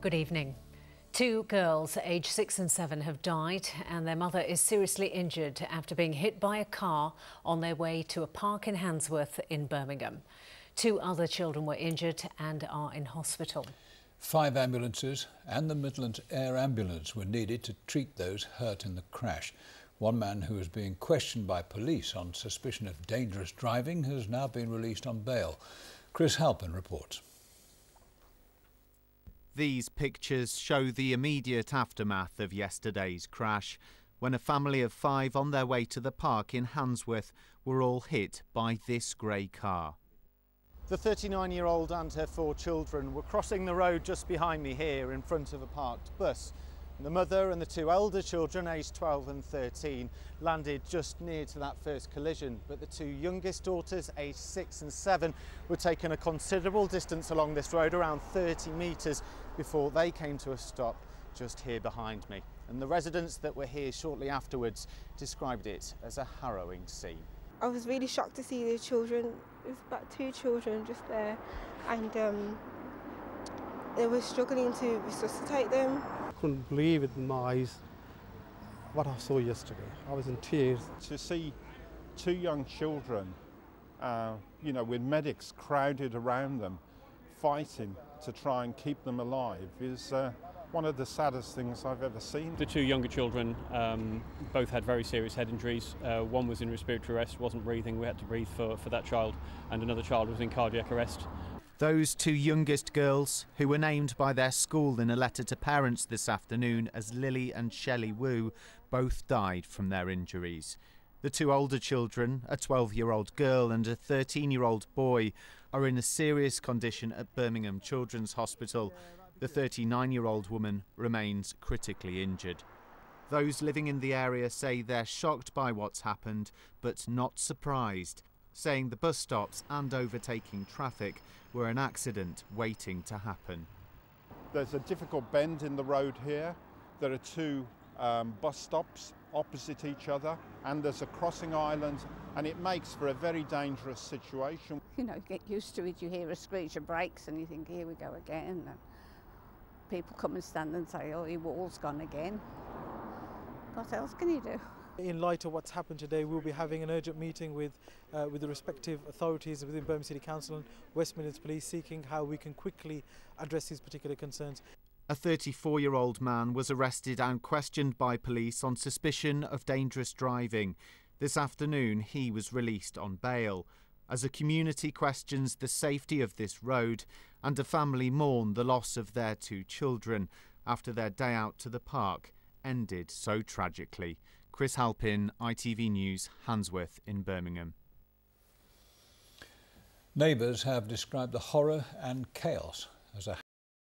Good evening. Two girls aged 6 and 7 have died and their mother is seriously injured after being hit by a car on their way to a park in Handsworth in Birmingham. Two other children were injured and are in hospital. 5 ambulances and the Midlands Air Ambulance were needed to treat those hurt in the crash. One man who was being questioned by police on suspicion of dangerous driving has now been released on bail. Chris Halpin reports. These pictures show the immediate aftermath of yesterday's crash, when a family of 5 on their way to the park in Handsworth were all hit by this grey car. The 39-year-old and her 4 children were crossing the road just behind me here in front of a parked bus. The mother and the 2 elder children, aged 12 and 13, landed just near to that first collision, but the 2 youngest daughters, aged 6 and 7, were taken a considerable distance along this road, around 30 metres, before they came to a stop just here behind me. And the residents that were here shortly afterwards described it as a harrowing scene. I was really shocked to see the children. There was about 2 children just there, and they were struggling to resuscitate them. I couldn't believe it in my eyes what I saw yesterday. I was in tears. To see 2 young children, with medics crowded around them, fighting to try and keep them alive is one of the saddest things I've ever seen. The 2 younger children both had very serious head injuries. One was in respiratory arrest, wasn't breathing. We had to breathe for that child, and another child was in cardiac arrest. Those 2 youngest girls, who were named by their school in a letter to parents this afternoon as Lily and Shelley Wu, both died from their injuries. The 2 older children, a 12-year-old girl and a 13-year-old boy, are in a serious condition at Birmingham Children's Hospital. The 39-year-old woman remains critically injured. Those living in the area say they're shocked by what's happened, but not surprised, saying the bus stops and overtaking traffic were an accident waiting to happen. There's a difficult bend in the road here. There are 2 bus stops opposite each other, and there's a crossing island, and it makes for a very dangerous situation. You know, you get used to it, you hear a screech of brakes and you think, here we go again. And people come and stand and say, oh, your wall's gone again. What else can you do? In light of what's happened today, we'll be having an urgent meeting with the respective authorities within Birmingham City Council and West Midlands Police, seeking how we can quickly address these particular concerns. A 34-year-old man was arrested and questioned by police on suspicion of dangerous driving. This afternoon, he was released on bail. As a community questions the safety of this road, and a family mourn the loss of their 2 children after their day out to the park ended so tragically. Chris Halpin, ITV News, Handsworth in Birmingham. Neighbours have described the horror and chaos as a